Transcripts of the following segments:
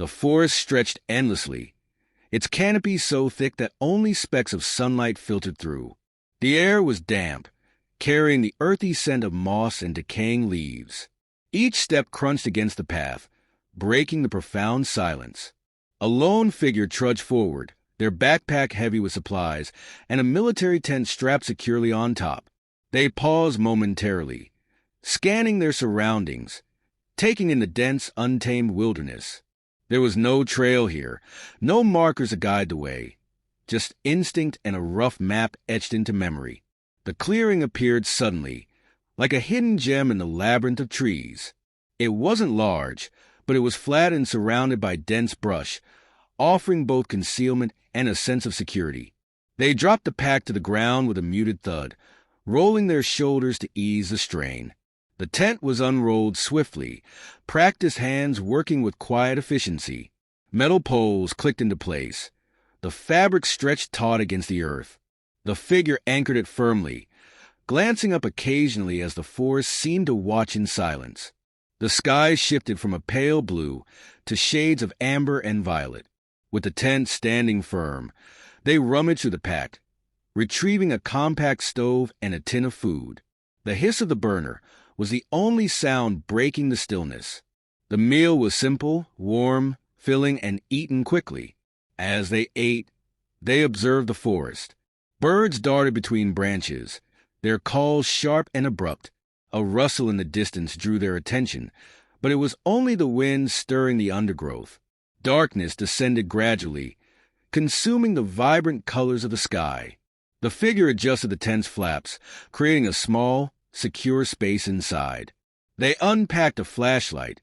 The forest stretched endlessly, its canopy so thick that only specks of sunlight filtered through. The air was damp, carrying the earthy scent of moss and decaying leaves. Each step crunched against the path, breaking the profound silence. A lone figure trudged forward, their backpack heavy with supplies, and a military tent strapped securely on top. They paused momentarily, scanning their surroundings, taking in the dense, untamed wilderness. There was no trail here, no markers to guide the way, just instinct and a rough map etched into memory. The clearing appeared suddenly, like a hidden gem in the labyrinth of trees. It wasn't large, but it was flat and surrounded by dense brush, offering both concealment and a sense of security. They dropped the pack to the ground with a muted thud, rolling their shoulders to ease the strain. The tent was unrolled swiftly, practiced hands working with quiet efficiency. Metal poles clicked into place. The fabric stretched taut against the earth. The figure anchored it firmly, glancing up occasionally as the forest seemed to watch in silence. The sky shifted from a pale blue to shades of amber and violet. With the tent standing firm, they rummaged through the pack, retrieving a compact stove and a tin of food. The hiss of the burner was the only sound breaking the stillness. The meal was simple, warm, filling, and eaten quickly. As they ate, they observed the forest. Birds darted between branches, their calls sharp and abrupt. A rustle in the distance drew their attention, but it was only the wind stirring the undergrowth. Darkness descended gradually, consuming the vibrant colors of the sky. The figure adjusted the tent's flaps, creating a small, secure space inside. They unpacked a flashlight,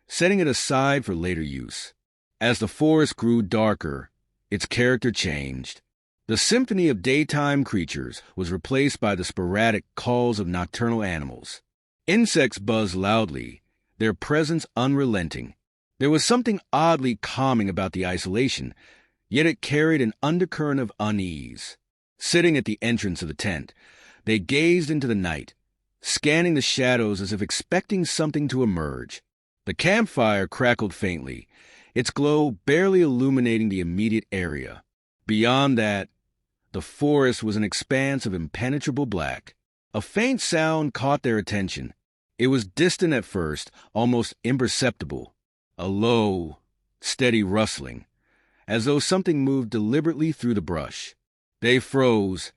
setting it aside for later use. As the forest grew darker, its character changed. The symphony of daytime creatures was replaced by the sporadic calls of nocturnal animals. Insects buzzed loudly, their presence unrelenting. There was something oddly calming about the isolation, yet it carried an undercurrent of unease. Sitting at the entrance of the tent, they gazed into the night, scanning the shadows as if expecting something to emerge. The campfire crackled faintly, its glow barely illuminating the immediate area. Beyond that, the forest was an expanse of impenetrable black. A faint sound caught their attention. It was distant at first, almost imperceptible. A low, steady rustling, as though something moved deliberately through the brush. They froze,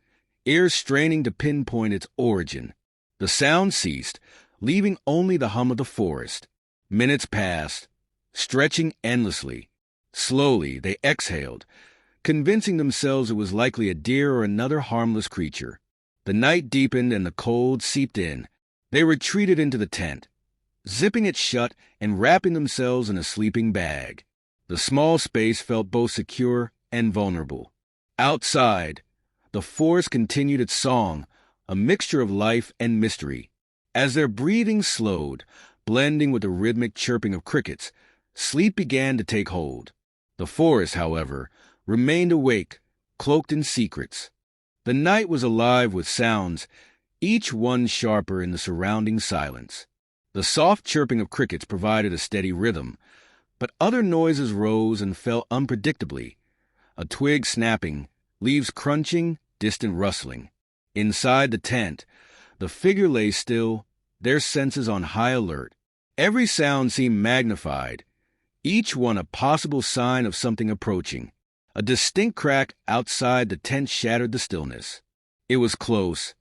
ears straining to pinpoint its origin. The sound ceased, leaving only the hum of the forest. Minutes passed, stretching endlessly. Slowly, they exhaled, convincing themselves it was likely a deer or another harmless creature. The night deepened and the cold seeped in. They retreated into the tent, zipping it shut and wrapping themselves in a sleeping bag. The small space felt both secure and vulnerable. Outside, the forest continued its song, a mixture of life and mystery. As their breathing slowed, blending with the rhythmic chirping of crickets, sleep began to take hold. The forest, however, remained awake, cloaked in secrets. The night was alive with sounds, each one sharper in the surrounding silence. The soft chirping of crickets provided a steady rhythm, but other noises rose and fell unpredictably. A twig snapping, leaves crunching, distant rustling. Inside the tent, the figure lay still, their senses on high alert. Every sound seemed magnified, each one a possible sign of something approaching. A distinct crack outside the tent shattered the stillness. It was close,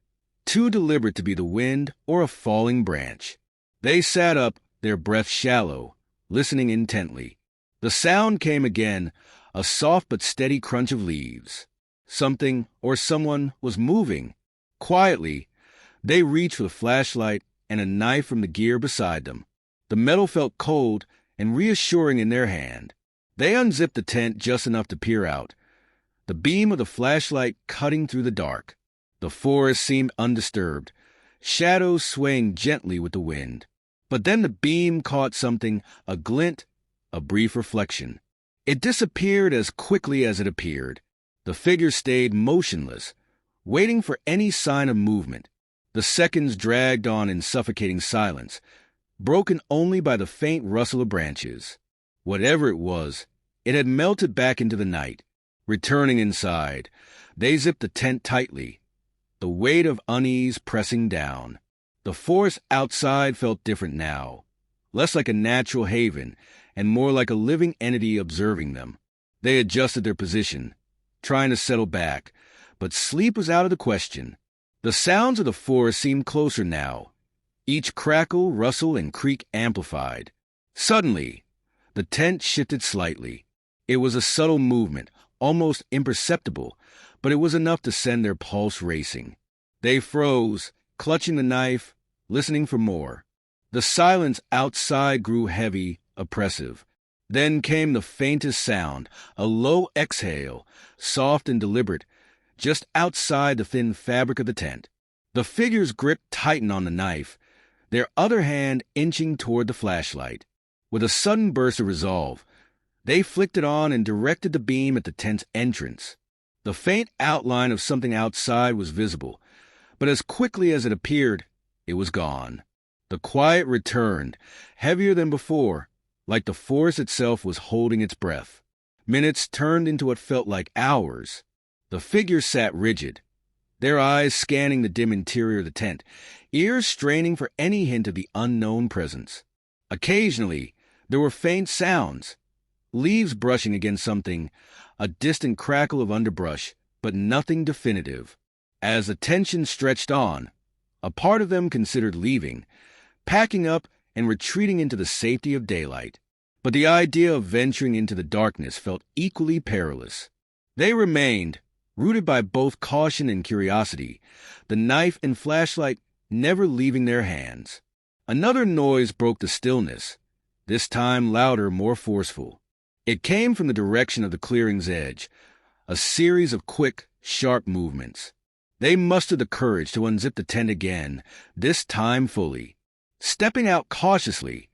too deliberate to be the wind or a falling branch. They sat up, their breath shallow, listening intently. The sound came again, a soft but steady crunch of leaves. Something or someone was moving. Quietly, they reached for the flashlight and a knife from the gear beside them. The metal felt cold and reassuring in their hand. They unzipped the tent just enough to peer out, the beam of the flashlight cutting through the dark. The forest seemed undisturbed, shadows swaying gently with the wind. But then the beam caught something, a glint, a brief reflection. It disappeared as quickly as it appeared. The figure stayed motionless, waiting for any sign of movement. The seconds dragged on in suffocating silence, broken only by the faint rustle of branches. Whatever it was, it had melted back into the night. Returning inside, they zipped the tent tightly, the weight of unease pressing down. The forest outside felt different now, less like a natural haven and more like a living entity observing them. They adjusted their position, trying to settle back, but sleep was out of the question. The sounds of the forest seemed closer now, each crackle, rustle, and creak amplified. Suddenly, the tent shifted slightly. It was a subtle movement, almost imperceptible, but it was enough to send their pulse racing. They froze, clutching the knife, listening for more. The silence outside grew heavy, oppressive. Then came the faintest sound, a low exhale, soft and deliberate, just outside the thin fabric of the tent. The figure's grip tightened on the knife, their other hand inching toward the flashlight. With a sudden burst of resolve, they flicked it on and directed the beam at the tent's entrance. The faint outline of something outside was visible, but as quickly as it appeared, it was gone. The quiet returned, heavier than before, like the forest itself was holding its breath. Minutes turned into what felt like hours. The figure sat rigid, their eyes scanning the dim interior of the tent, ears straining for any hint of the unknown presence. Occasionally, there were faint sounds, leaves brushing against something, a distant crackle of underbrush, but nothing definitive. As the tension stretched on, a part of them considered leaving, packing up and retreating into the safety of daylight. But the idea of venturing into the darkness felt equally perilous. They remained, rooted by both caution and curiosity, the knife and flashlight never leaving their hands. Another noise broke the stillness, this time louder, more forceful. It came from the direction of the clearing's edge, a series of quick, sharp movements. They mustered the courage to unzip the tent again, this time fully. Stepping out cautiously,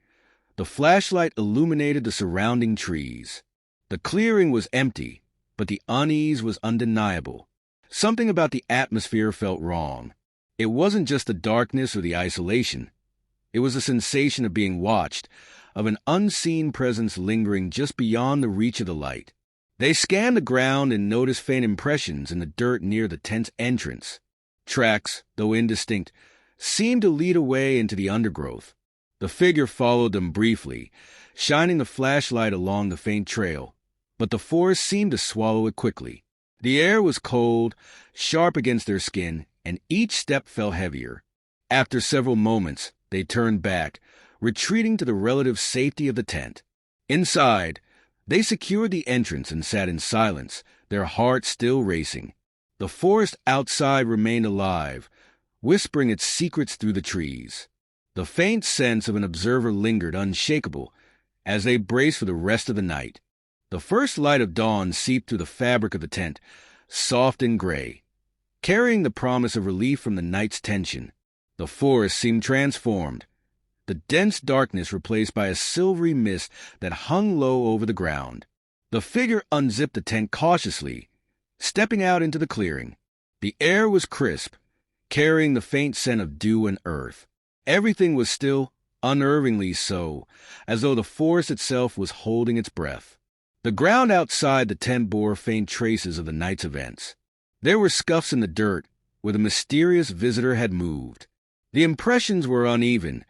the flashlight illuminated the surrounding trees. The clearing was empty, but the unease was undeniable. Something about the atmosphere felt wrong. It wasn't just the darkness or the isolation. It was a sensation of being watched, of an unseen presence lingering just beyond the reach of the light. They scanned the ground and noticed faint impressions in the dirt near the tent's entrance. Tracks, though indistinct, seemed to lead away into the undergrowth. The figure followed them briefly, shining the flashlight along the faint trail, but the forest seemed to swallow it quickly. The air was cold, sharp against their skin, and each step fell heavier. After several moments, they turned back, retreating to the relative safety of the tent. Inside, they secured the entrance and sat in silence, their hearts still racing. The forest outside remained alive, whispering its secrets through the trees. The faint sense of an observer lingered unshakable as they braced for the rest of the night. The first light of dawn seeped through the fabric of the tent, soft and gray, carrying the promise of relief from the night's tension. The forest seemed transformed, the dense darkness replaced by a silvery mist that hung low over the ground. The figure unzipped the tent cautiously, stepping out into the clearing. The air was crisp, carrying the faint scent of dew and earth. Everything was still, unnervingly so, as though the forest itself was holding its breath. The ground outside the tent bore faint traces of the night's events. There were scuffs in the dirt where the mysterious visitor had moved. The impressions were uneven,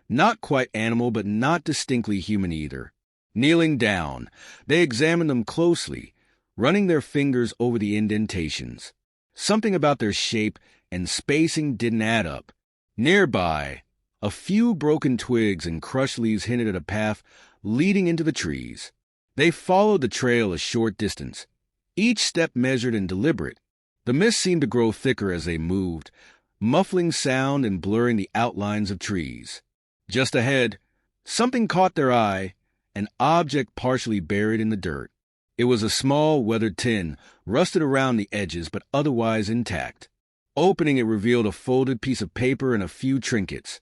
not quite animal but not distinctly human either. Kneeling down, they examined them closely, running their fingers over the indentations. Something about their shape and spacing didn't add up. Nearby, a few broken twigs and crushed leaves hinted at a path leading into the trees. They followed the trail a short distance, each step measured and deliberate. The mist seemed to grow thicker as they moved, muffling sound and blurring the outlines of trees. Just ahead, something caught their eye, an object partially buried in the dirt. It was a small, weathered tin, rusted around the edges but otherwise intact. Opening it revealed a folded piece of paper and a few trinkets,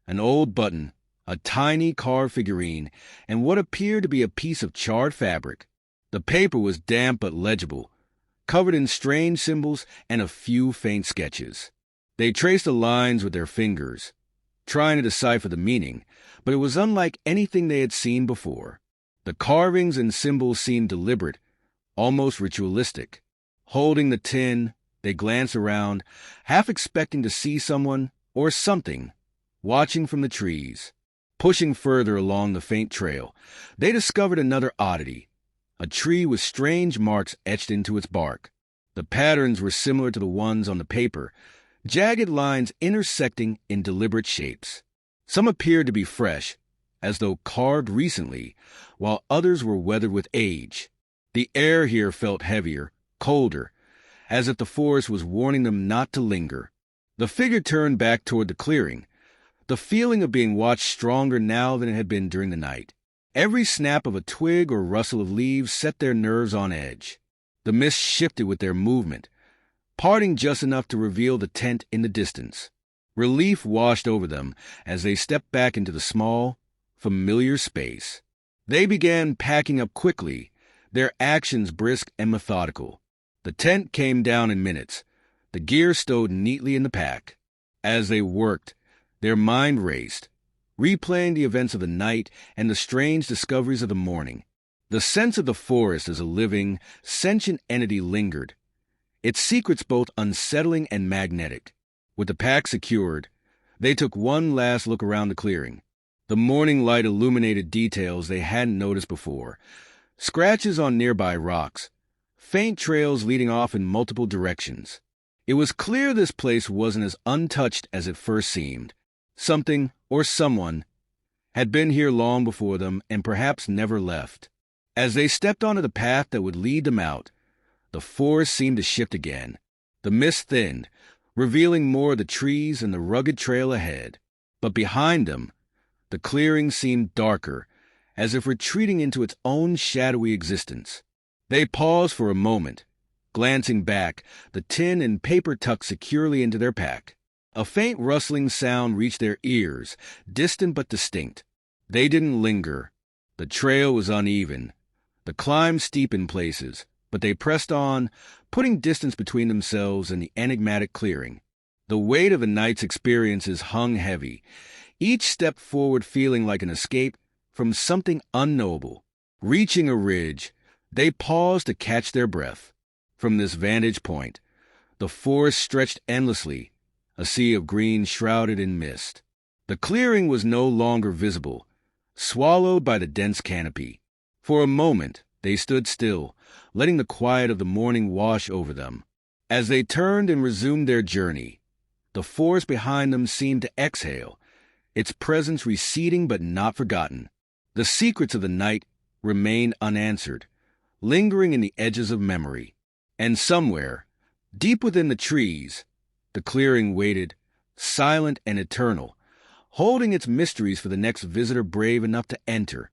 an old button, a tiny carved figurine, and what appeared to be a piece of charred fabric. The paper was damp but legible, covered in strange symbols and a few faint sketches. They traced the lines with their fingers, trying to decipher the meaning, but it was unlike anything they had seen before. The carvings and symbols seemed deliberate, almost ritualistic. Holding the tin, they glanced around, half expecting to see someone or something watching from the trees. Pushing further along the faint trail, they discovered another oddity, a tree with strange marks etched into its bark. The patterns were similar to the ones on the paper, jagged lines intersecting in deliberate shapes. Some appeared to be fresh, as though carved recently, while others were weathered with age. The air here felt heavier, colder, as if the forest was warning them not to linger. The figure turned back toward the clearing, the feeling of being watched stronger now than it had been during the night. Every snap of a twig or rustle of leaves set their nerves on edge. The mist shifted with their movement, parting just enough to reveal the tent in the distance. Relief washed over them as they stepped back into the small, familiar space. They began packing up quickly, their actions brisk and methodical. The tent came down in minutes, the gear stowed neatly in the pack. As they worked, their mind raced, replaying the events of the night and the strange discoveries of the morning. The sense of the forest as a living, sentient entity lingered, its secrets both unsettling and magnetic. With the pack secured, they took one last look around the clearing. The morning light illuminated details they hadn't noticed before. Scratches on nearby rocks, faint trails leading off in multiple directions. It was clear this place wasn't as untouched as it first seemed. Something, or someone, had been here long before them and perhaps never left. As they stepped onto the path that would lead them out, the forest seemed to shift again. The mist thinned, revealing more of the trees and the rugged trail ahead. But behind them, the clearing seemed darker, as if retreating into its own shadowy existence. They paused for a moment, glancing back, the tin and paper tucked securely into their pack. A faint rustling sound reached their ears, distant but distinct. They didn't linger. The trail was uneven, the climb steep in places, but they pressed on, putting distance between themselves and the enigmatic clearing. The weight of the night's experiences hung heavy, each step forward feeling like an escape from something unknowable. Reaching a ridge, they paused to catch their breath. From this vantage point, the forest stretched endlessly, a sea of green shrouded in mist. The clearing was no longer visible, swallowed by the dense canopy. For a moment, they stood still, letting the quiet of the morning wash over them. As they turned and resumed their journey, the forest behind them seemed to exhale, its presence receding but not forgotten. The secrets of the night remained unanswered, lingering in the edges of memory. And somewhere, deep within the trees, the clearing waited, silent and eternal, holding its mysteries for the next visitor brave enough to enter.